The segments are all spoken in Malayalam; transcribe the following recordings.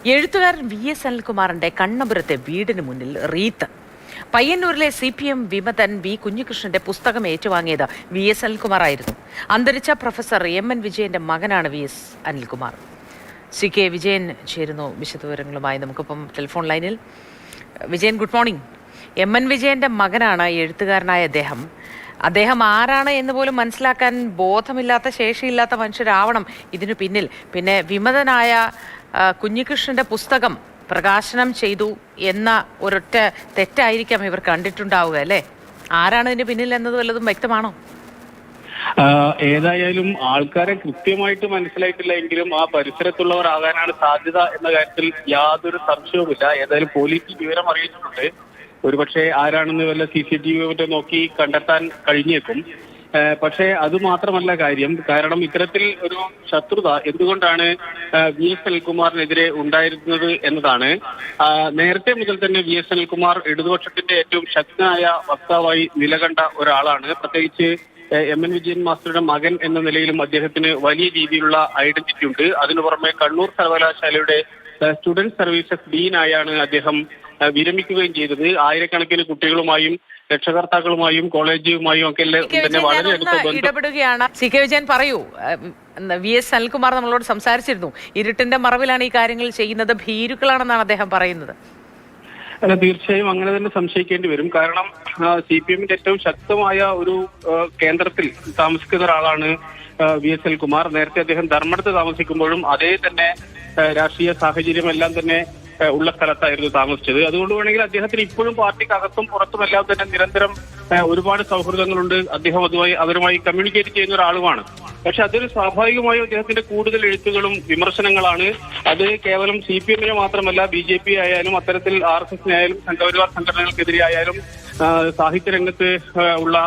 എഴുത്തുകാരൻ വി.എസ്. അനിൽകുമാറിന്റെ കണ്ണപുരത്തെ വീടിന് മുന്നിൽ റീത്ത്. പയ്യന്നൂരിലെ CPM വിമതൻ വി. കുഞ്ഞികൃഷ്ണന്റെ പുസ്തകം ഏറ്റുവാങ്ങിയത് വി.എസ്. അനിൽകുമാറായിരുന്നു. അന്തരിച്ച പ്രൊഫസർ M.N. വിജയന്റെ മകനാണ് വി.എസ്. അനിൽകുമാർ. CK വിജയൻ ചേരുന്നു വിശദവിവരങ്ങളുമായി. നമുക്കിപ്പം ടെലിഫോൺ ലൈനിൽ. Vijayan, good morning. M.N. വിജയന്റെ മകനാണ് എഴുത്തുകാരനായ അദ്ദേഹം ആരാണ് എന്ന് പോലും മനസ്സിലാക്കാൻ ബോധമില്ലാത്ത, ശേഷിയില്ലാത്ത മനുഷ്യരാവണം ഇതിനു പിന്നിൽ. പിന്നെ വിമതനായ കുഞ്ഞികൃഷ്ണന്റെ പുസ്തകം പ്രകാശനം ചെയ്തു എന്ന ഒരൊറ്റ തെറ്റായിരിക്കാം ഇവർ കണ്ടിട്ടുണ്ടാവുക, അല്ലേ? ആരാണ് ഇതിന് പിന്നിൽ എന്നത് വല്ലതും വ്യക്തമാണോ? ഏതായാലും ആൾക്കാരെ കൃത്യമായിട്ട് മനസ്സിലായിട്ടില്ല എങ്കിലും ആ പരിസരത്തുള്ളവർ ആകാനാണ് സാധ്യത എന്ന കാര്യത്തിൽ യാതൊരു സംശയവുമില്ല. ഏതായാലും പോലീസിൽ വിവരം അറിയിച്ചിട്ടുണ്ട്. ഒരുപക്ഷെ ആരാണെന്ന് വല്ല CCTV നോക്കി കണ്ടെത്താൻ കഴിഞ്ഞേക്കും. പക്ഷേ അത് മാത്രമല്ല കാര്യം. കാരണം ഇത്തരത്തിൽ ഒരു ശത്രുത എന്തുകൊണ്ടാണ് വി.എസ്. അനിൽകുമാറിനെതിരെ ഉണ്ടായിരുന്നത് എന്നതാണ്. നേരത്തെ മുതൽ തന്നെ വി.എസ്. അനിൽകുമാർ ഇടതുപക്ഷത്തിന്റെ ഏറ്റവും ശക്തനായ വക്താവായി നിലകണ്ട ഒരാളാണ്. പ്രത്യേകിച്ച് M.N. വിജയൻ മാസ്റ്ററുടെ മകൻ എന്ന നിലയിലും അദ്ദേഹത്തിന് വലിയ രീതിയിലുള്ള ഐഡന്റിറ്റി ഉണ്ട്. അതിനു പുറമെ കണ്ണൂർ സർവകലാശാലയുടെ സ്റ്റുഡന്റ് സർവീസസ് ഡീനായാണ് അദ്ദേഹം വിരമിക്കുകയും ചെയ്തത്. ആയിരക്കണക്കിന് കുട്ടികളുമായും രക്ഷകർത്താക്കളുമായും കോളേജുമായും ഒക്കെ തന്നെ വളരെ അടുത്ത ഇടപെടുകയാണ്. CK വിജയൻ, പറയൂ. വി.എസ്. അനിൽകുമാർ നമ്മളോട് സംസാരിച്ചിരുന്നു. ഇരുട്ടിന്റെ മറവിലാണ് ഈ കാര്യങ്ങൾ ചെയ്യുന്നത്, ഭീരുക്കളാണെന്നാണ് അദ്ദേഹം പറയുന്നത്. അല്ല, തീർച്ചയായും അങ്ങനെ തന്നെ സംശയിക്കേണ്ടി വരും. കാരണം CPMന്റെ ഏറ്റവും ശക്തമായ ഒരു കേന്ദ്രത്തിൽ താമസിക്കുന്ന ഒരാളാണ് വി.എസ്. അനിൽകുമാർ. നേരത്തെ അദ്ദേഹം ധർമ്മടത്ത് താമസിക്കുമ്പോഴും അതേ തന്നെ രാഷ്ട്രീയ സാഹചര്യമെല്ലാം തന്നെ ഉള്ള സ്ഥലത്തായിരുന്നു താമസിച്ചത്. അതുകൊണ്ട് വേണമെങ്കിൽ അദ്ദേഹത്തിന് ഇപ്പോഴും പാർട്ടിക്കകത്തും പുറത്തുമെല്ലാം തന്നെ നിരന്തരം ഒരുപാട് സൗഹൃദങ്ങളുണ്ട്. അദ്ദേഹം അവരുമായി കമ്മ്യൂണിക്കേറ്റ് ചെയ്യുന്ന ഒരാളുമാണ്. പക്ഷെ അതൊരു സ്വാഭാവികമായും അദ്ദേഹത്തിന്റെ കൂടുതൽ എഴുത്തുകളും വിമർശനങ്ങളാണ്. അത് കേവലം CPMനെ മാത്രമല്ല, BJP ആയാലും അത്തരത്തിൽ RSSനായാലും സംഘപരിവാർ സംഘടനകൾക്കെതിരെയായാലും സാഹിത്യരംഗത്ത് ഉള്ള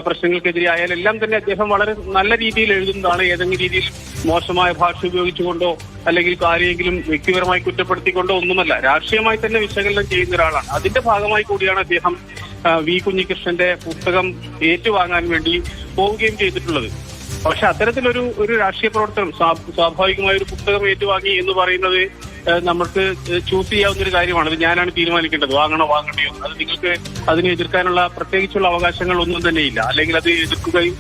പ്രശ്നങ്ങൾക്കെതിരെ ആയാലും എല്ലാം തന്നെ അദ്ദേഹം വളരെ നല്ല രീതിയിൽ എഴുതുന്നതാണ്. ഏതെങ്കിലും രീതിയിൽ മോശമായ ഭാഷ ഉപയോഗിച്ചുകൊണ്ടോ അല്ലെങ്കിൽ ആരെയെങ്കിലും വ്യക്തിപരമായി കുറ്റപ്പെടുത്തിക്കൊണ്ടോ ഒന്നുമല്ല, രാഷ്ട്രീയമായി തന്നെ വിശകലനം ചെയ്യുന്ന ഒരാളാണ്. അതിന്റെ ഭാഗമായി കൂടിയാണ് അദ്ദേഹം വി. കുഞ്ഞികൃഷ്ണന്റെ പുസ്തകം ഏറ്റുവാങ്ങാൻ വേണ്ടി പോവുകയും ചെയ്തിട്ടുള്ളത്. പക്ഷെ അത്തരത്തിലൊരു രാഷ്ട്രീയ പ്രവർത്തനം സ്വാഭാവികമായ ഒരു പുസ്തകം ഏറ്റുവാങ്ങി എന്ന് പറയുന്നത് നമുക്ക് ചൂസ് ചെയ്യാവുന്ന ഒരു കാര്യമാണ്. അത് ഞാനാണ് തീരുമാനിക്കേണ്ടത്, വാങ്ങണ്ടയോ. അത് നിങ്ങൾക്ക് അതിനെ എതിർക്കാനുള്ള പ്രത്യേകിച്ചുള്ള അവകാശങ്ങൾ ഒന്നും തന്നെയില്ല. അല്ലെങ്കിൽ അത് എതിർക്കുകയും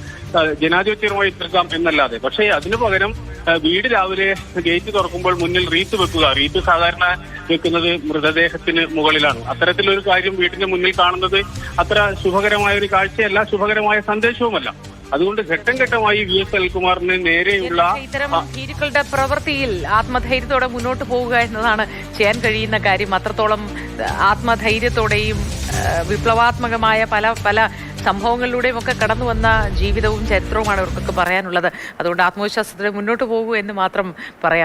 ജനാധിപത്യപരമായി എതിർക്കാം എന്നല്ലാതെ. പക്ഷേ അതിനു പകരം വീട് രാവിലെ ഗേറ്റ് തുറക്കുമ്പോൾ മുന്നിൽ റീത്ത് വെക്കുക. റീത്ത് സാധാരണ വെക്കുന്നത് മൃതദേഹത്തിന് മുകളിലാണ്. അത്തരത്തിലൊരു കാര്യം വീടിന്റെ മുന്നിൽ കാണുന്നത് അത്ര ശുഭകരമായ ഒരു കാഴ്ചയല്ല, ശുഭകരമായ സന്ദേശവുമല്ല. അതുകൊണ്ട് ഘട്ടം ഘട്ടമായി വി.എസ്. അനിൽകുമാറിന് നേരെയുള്ള ഇത്തരം ഭീരുക്കളുടെ പ്രവൃത്തിയിൽ ആത്മധൈര്യത്തോടെ മുന്നോട്ട് പോവുക എന്നതാണ് ചെയ്യാൻ കഴിയുന്ന കാര്യം. അത്രത്തോളം ആത്മധൈര്യത്തോടെയും വിപ്ലവാത്മകമായ പല സംഭവങ്ങളിലൂടെയും ഒക്കെ കടന്നു വന്ന ജീവിതവും ചരിത്രവുമാണ് ഇവർക്കൊക്കെ പറയാനുള്ളത്. അതുകൊണ്ട് ആത്മവിശ്വാസത്തോടെ മുന്നോട്ട് പോകൂ എന്ന് മാത്രം പറയാം.